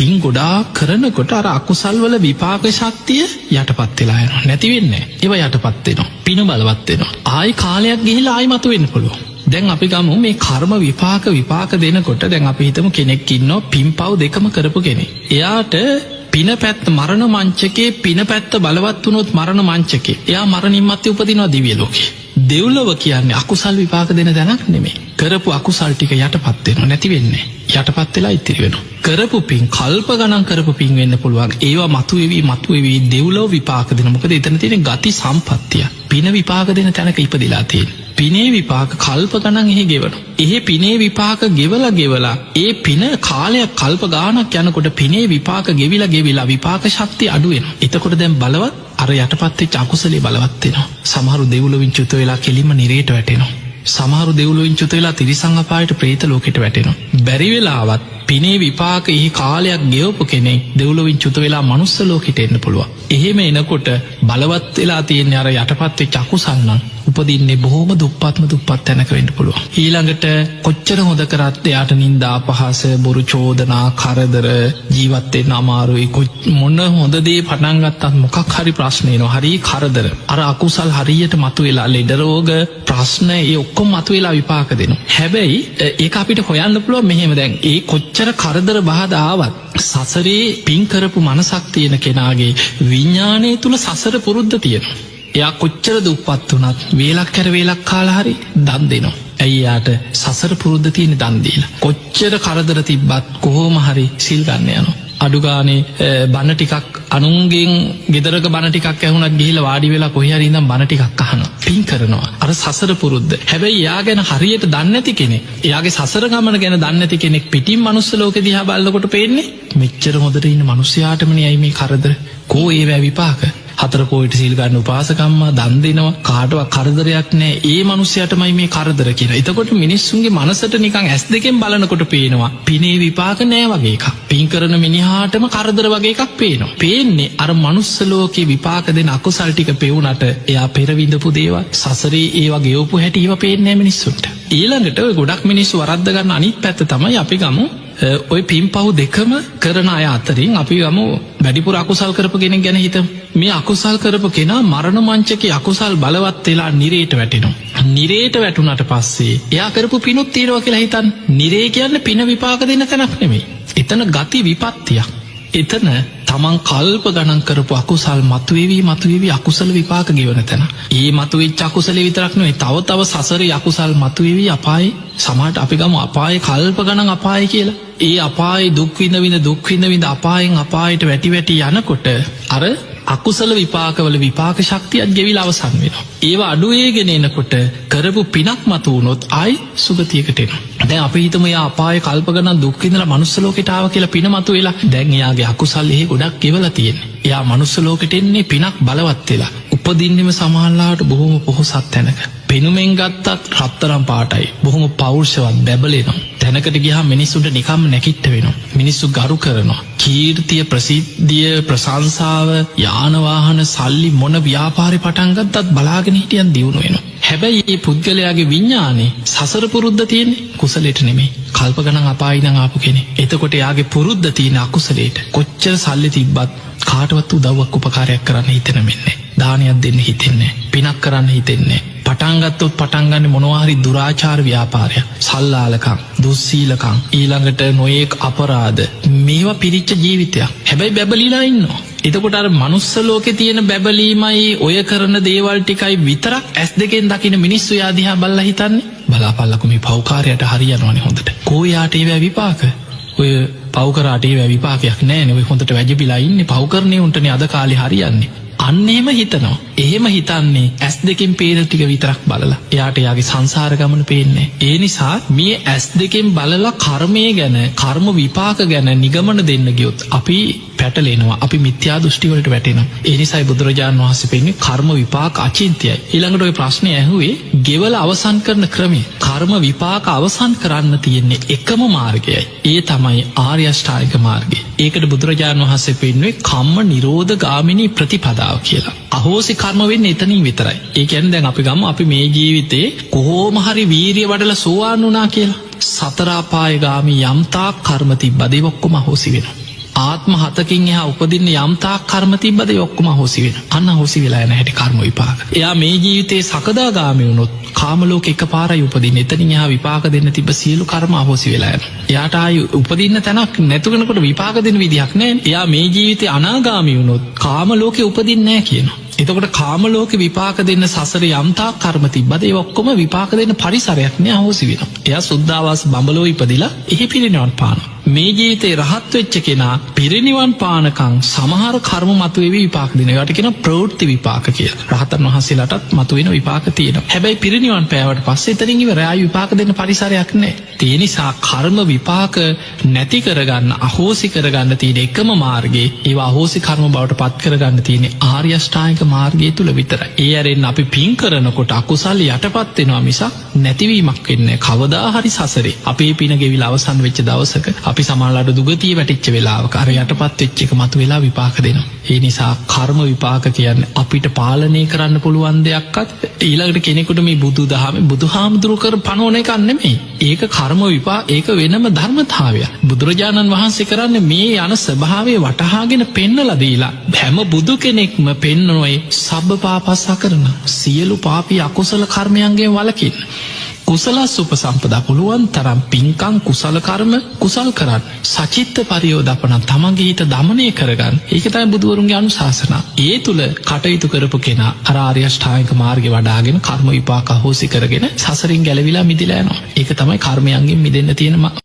පින් ගොඩාක් කරනකොට අර අකුසල් වල විපාක ශක්තිය යටපත් වෙලා යනවා. නැති වෙන්නේ නැහැ. ඒවා යටපත් වෙනවා. පින බලවත් වෙනවා. ආයි කාලයක් ගිහිල්ලා ආයි මතුවෙන්න පුළුවන්. දැන් අපි ගමු මේ කර්ම විපාක දෙනකොට දැන් අපි හිතමු කෙනෙක් ඉන්නවා පින්පව් දෙකම කරපු කෙනෙක්. එයාට පින පැත්ත මරණ මංචකේ පින පැත්ත බලවත් වුණොත් මරණ මංචකේ එයා මරණින් මත්තේ උපදිනවා දිව්‍ය ලෝකේ. දෙව්ලොව කියන්නේ අකුසල් විපාක දෙන තැනක් නෙමෙයි. කරපු අකුසල් ටික යටපත් වෙනවා නැති වෙන්නේ. යටපත් වෙලා ඉතිරි වෙනවා. කරපු පින් කල්ප ගණන් කරපු පින් වෙන්න පුළුවන්. ඒවා මතුවේවි දෙව්ලොව විපාක දෙන. මොකද එතන තියෙන ගති සම්පත්තිය. පින විපාක දෙන තැනක ඉපදිලා තියෙන්නේ. පිනේ විපාක කල්ප ගණන් එහි ගෙවනවා. එහි පිනේ විපාක ගෙවලා ඒ පින කාලයක් කල්ප ගානක් යනකොට පිනේ විපාක ගෙවිලා විපාක ශක්තිය අඩු වෙනවා. එතකොට දැන් බලවත් අර යටපත් වෙච්ච අකුසලේ බලවත් වෙනවා. සමහරු දෙව්ලොවින් චුත වෙලා කෙලින්ම නිරේට වැටෙනවා. සමහරු දෙව්ලොවින් චුත වෙලා තිරිසන් අපායට ප්‍රේත ලෝකෙට වැටෙනවා. බැරි වෙලාවත් පිනේ විපාක එහි කාලයක් ගෙවපු කෙනෙක් දෙව්ලොවින් චුත වෙලා මනුස්ස ලෝකෙට එන්න පුළුවන්. එහෙම එනකොට බලවත් වෙලා තියෙන අර යටපත් වෙච්ච අකුසල් නම් උපදින්නේ බොහොම දුප්පත් තැනක වෙන්න පුළුවන්. ඊළඟට කොච්චර හොඳ කරත් එයාට නින්දා අපහාස බොරු චෝදනා කරදර ජීවත් වෙන්න අමාරුයි. මොන හොඳ දේ පටන් ගත්තත් මොකක් හරි ප්‍රශ්න එනවා. හරි කරදර. අර අකුසල් හරියට මතුවෙලා ලෙඩ රෝග ප්‍රශ්න ඒ ඔක්කොම මතුවෙලා විපාක දෙනවා. හැබැයි ඒක අපිට හොයන්න පුළුවන් මෙහෙම දැන් ඒ කොච්චර කරදර බාධා ආවත් සසරේ පින් කරපු මනසක් තියෙන කෙනාගේ විඥානයේ තුල සසර පුරුද්ද තියෙනවා. එයා කොච්චර දුප්පත් වුණත් වේලක් කර වේලක් කාලා හරි දන් දෙනවා. ඇයි යාට සසර පුරුද්ද තියෙන දන් දීලා. කොච්චර කරදර තිබ්බත් කොහොම හරි සිල් ගන්න යනවා. අඩු ගානේ බණ ටිකක් අනුන්ගෙන් ගෙදරක බණ ටිකක් ඇහුණත් ගිහිල්ලා වාඩි වෙලා කොහේ හරි ඉඳන් බණ ටිකක් අහනවා. පින් කරනවා. අර සසර පුරුද්ද. හැබැයි එයා ගැන හරියට දන්නේ නැති කෙනෙක්. එයාගේ සසර ගමන ගැන දන්නේ නැති කෙනෙක් පිටින් මනුස්ස ලෝකෙ දිහා බලනකොට පේන්නේ මෙච්චර හොඳට ඉන්න මිනිස්සයාටමනේ අයි මේ කරදර. කෝ ඒවැ විපාක. හතර පොයිට සීල් ගන්න උපාසකම්මා දන් දෙනවා කාටවත් කරදරයක් නෑ. ඒ මිනිස්සයාටමයි මේ කරදර කියලා. එතකොට මිනිස්සුන්ගේ මනසට නිකන් ඇස් දෙකෙන් බලනකොට පේනවා පිනේ විපාක නෑ වගේ එකක්. පින් කරන මිනිහාටම කරදර වගේ එකක් පේනවා. පේන්නේ අර මනුස්ස ලෝකේ විපාක දෙන අකුසල් ටික පෙවුනට එයා පෙර විඳපු දේවල් සසරේ ඒවා ගෙවපු හැටි ඒවා පේන්නේ නෑ මිනිස්සුන්ට. ඊළඟට ඔය ගොඩක් මිනිස්සු වරද්ද ගන්න අනිත් පැත්ත තමයි අපි ගමු ඔය පින්පව් දෙකම කරන අය අතරින් අපි ගමු වැඩිපුර අකුසල් කරපු කෙනෙක් ගැන හිතමු. මේ අකුසල් කරපු කෙනා මරණ මංචකේ අකුසල් බලවත් වෙලා නිරේට වැටෙනවා. නිරේට වැටුණාට පස්සේ එයා කරපු පිනුත් తీරවා කියලා හිතන්න. නිරේ කියන්නේ පින විපාක දෙන්න තැනක් නෙමෙයි. එතන ගති විපත්තියක්. එතන තමන් කල්ප ගණන් කරපු අකුසල් මතුවේවි අකුසල විපාක ගෙවන තැන. ඒ මතුවෙච්ච අකුසලේ විතරක් නෙවෙයි තව සසරේ අකුසල් මතුවේවි අපායේ සමහරට අපි ගමු අපායේ කල්ප ගණන් අපායේ කියලා. ඒ අපායේ දුක් විඳ අපායෙන් අපායට වැටි යනකොට අර අකුසල විපාකවල විපාක ශක්තියත් ගෙවිලා අවසන් වෙනවා. ඒවා අඩු වේගෙන එනකොට කරපු පිනක් මතු වුණොත් ආයි සුගතියකට එනවා. දැන් අපි හිතමු එයා අපායේ කල්ප ගණන් දුක් විඳලා මනුස්ස ලෝකෙට ආවා කියලා පින මතු වෙලා. දැන් එයාගේ අකුසල් එහෙ ගොඩක් ගෙවලා තියෙන්නේ. එයා මනුස්ස ලෝකෙට එන්නේ පිනක් බලවත් වෙලා. උපදින්නෙම සමහරලාට බොහොම පොහොසත් තැනක. පෙනුමෙන් ගත්තත් රත්තරන් පාටයි. බොහොම පෞරුෂවත් බැබලෙනවා. තැනකට ගියාම මිනිස්සුන්ට නිකම්ම නැකිට වෙනවා. මිනිස්සු ගරු කරනවා. කීර්තිය ප්‍රසිද්ධිය ප්‍රශංසාව යාන වාහන සල්ලි මොන ව්‍යාපාරේ පටන් ගත්තත් බලාගෙන හිටියන් දියුණු වෙනවා. හැබැයි මේ පුද්ගලයාගේ විඥානේ සසර පුරුද්ද තියෙන්නේ කුසලයට නෙමෙයි. කල්ප ගණන් අපායි නම් ආපු කෙනෙක්. එතකොට එයාගේ පුරුද්ද තියෙන අකුසලයට. කොච්චර සල්ලි තිබ්බත් කාටවත් උදව්වක් උපකාරයක් කරන්න හිතෙන්නේ. දානයක් දෙන්න හිතෙන්නේ. පිනක් කරන්න හිතෙන්නේ. පටන් ගත්තොත් පටන් ගන්න මොනවා හරි දුරාචාර ව්‍යාපාරයක්. සල්ලාලකම්, දුස්සීලකම්, ඊළඟට නොයේක් අපරාධ. මේවා පිරිච්ච ජීවිතයක්. හැබැයි බැබලිලා ඉන්නවා. එතකොට අර මනුස්ස ලෝකේ තියෙන බැබලීමයි ඔය කරන දේවල් ටිකයි විතරක් ඇස් දෙකෙන් දකින මිනිස්සු යා දිහා බලලා හිතන්නේ බලාපල්ලකෝ මේ පව්කාරයට හරියනවනේ හොඳට. කෝ යාට ඒව විපාක. ඔය පව් කරාට ඒව විපාකයක් නෑනේ. ඔය හොඳට වැජිබිලා ඉන්නේ පව් කරන්නේ උන්ටනේ අද කාලේ හරියන්නේ. අන්න එහෙම හිතනවා. එහෙම හිතන්නේ ඇස් දෙකෙන් පේන ටික විතරක් බලලා. එයාට යාගේ සංසාර ගමන පේන්නේ. ඒ නිසා මේ ඇස් දෙකෙන් බලලා කර්මය ගැන, කර්ම විපාක ගැන නිගමන දෙන්න ගියොත් අපි පැටලෙනවා. අපි මිත්‍යා දෘෂ්ටි වලට වැටෙනවා. ඒ නිසායි බුදුරජාණන් වහන්සේ පෙන්නේ කර්ම විපාක අචින්ත්‍යයි. ඊළඟට ওই ප්‍රශ්නේ ඇහුවේ ගෙවල අවසන් කරන ක්‍රමය. කර්ම විපාක අවසන් කරන්න තියෙන්නේ එකම මාර්ගයයි. ඒ තමයි ආර්ය අෂ්ටාංගික මාර්ගය. ඒකට බුදුරජාණන් වහන්සේ පෙන්වුවේ කම්ම නිරෝධ ගාමිනී ප්‍රතිපදාව කියලා. අහෝසි කර්ම වෙන්නේ එතනින් විතරයි. ඒ කියන්නේ දැන් අපි ගමු අපි මේ ජීවිතේ කොහොම හරි වීරිය වඩලා සෝවාන් වුණා කියලා. සතර අපාය ගාමි යම්තා කර්ම තිබ්බද ඒ ඔක්කොම අහෝසි වෙනවා. ආත්ම 7කින් එහා උපදින්න යම් තාක් කර්ම තිබ්බද ඒ ඔක්කොම අහෝසි වෙනවා. අන්න අහෝසි වෙලා යන හැටි කර්ම විපාක. එයා මේ ජීවිතේ සකදාගාමී වුණොත් කාම ලෝකේ එකපාරයි උපදින්නේ. එතනින් එහා විපාක දෙන්න තිබ්බ සියලු කර්ම අහෝසි වෙලා යනවා. එයාට ආයි උපදින්න තැනක් නැතු වෙනකොට විපාක දෙන්න විදිහක් නැහැ. එයා මේ ජීවිතේ අනාගාමී වුණොත් කාම ලෝකේ උපදින්නේ නැහැ කියනවා. එතකොට කාම ලෝකේ විපාක දෙන්න සසරේ යම්තා කර්ම තිබ්බද ඒ ඔක්කොම විපාක දෙන්න පරිසරයක් නෑ අහෝසි වෙනවා. එයා සුද්ධාවාස බඹලෝ ඉපදිලා එහි පිරිනිවන් පානවා. මේ ජීවිතේ රහත් වෙච්ච කෙනා පිරිනිවන් පානකම් සමහර කර්ම මතුවේවි විපාක දෙනවා. ඒකට කියනවා ප්‍රවෘත්ති විපාක කියලා. රහතන් වහන්සේලාටත් මතුවෙන විපාක තියෙනවා. හැබැයි පිරිනිවන් පෑවට පස්සේ එතනින් ඉවරයි. ආයි විපාක දෙන්න පරිසරයක් නෑ. ඒ නිසා කර්ම විපාක නැති කරගන්න අහෝසි කරගන්න තියෙන එකම මාර්ගය ඒවා අහෝසි කර්ම බවට පත් කරගන්න තියෙන්නේ ආර්ය අෂ්ටාංගික මාර්ගය තුල විතරයි. ඒ ඇරෙන්න අපි පින් කරනකොට අකුසල් යටපත් වෙනවා මිසක් නැතිවීමක් වෙන්නේ නැහැ. කවදා හරි සසරේ අපේ පින ගෙවිලා අවසන් වෙච්ච දවසක අපි සමානලට දුගතිය වැටිච්ච වෙලාවක අර යටපත් වෙච්ච එක මතුවලා විපාක දෙනවා. ඒ නිසා කර්ම විපාක කියන්නේ අපිට පාලනය කරන්න පුළුවන් දෙයක්වත් ඊළඟට කෙනෙකුට මේ බුදුදහමේ බුදුහාමුදුරු කර පනෝන එකක් නෙමෙයි. ඒක කර්ම විපාක ඒක වෙනම ධර්මතාවයක්. බුදුරජාණන් වහන්සේ කරන්නේ මේ යන ස්වභාවය වටහාගෙන පෙන්නලා දීලා හැම බුදු කෙනෙක්ම පෙන්නනොයි සබ්බ පාපස්සා කරන සියලු පාපී අකුසල කර්මයන්ගෙන් වළකින්න. කුසලස් උපසම්පදා පුළුවන් තරම් පින්කම් කුසල කර්ම කුසල් කරන්න. සචිත්ත පරියෝදපන තමන්ගේ හිත දමනය කරගන්න. ඒක තමයි බුදුවරුන්ගේ අනුශාසනා. ඒ තුල කටයුතු කරපු කෙනා අර ආර්ය අෂ්ටාංගික මාර්ගේ වඩාගෙන කර්ම විපාක අහෝසි කරගෙන සසරින් ගැලවිලා මිදලා යනවා. ඒක තමයි කර්මයන්ගෙන් මිදෙන්න තියෙන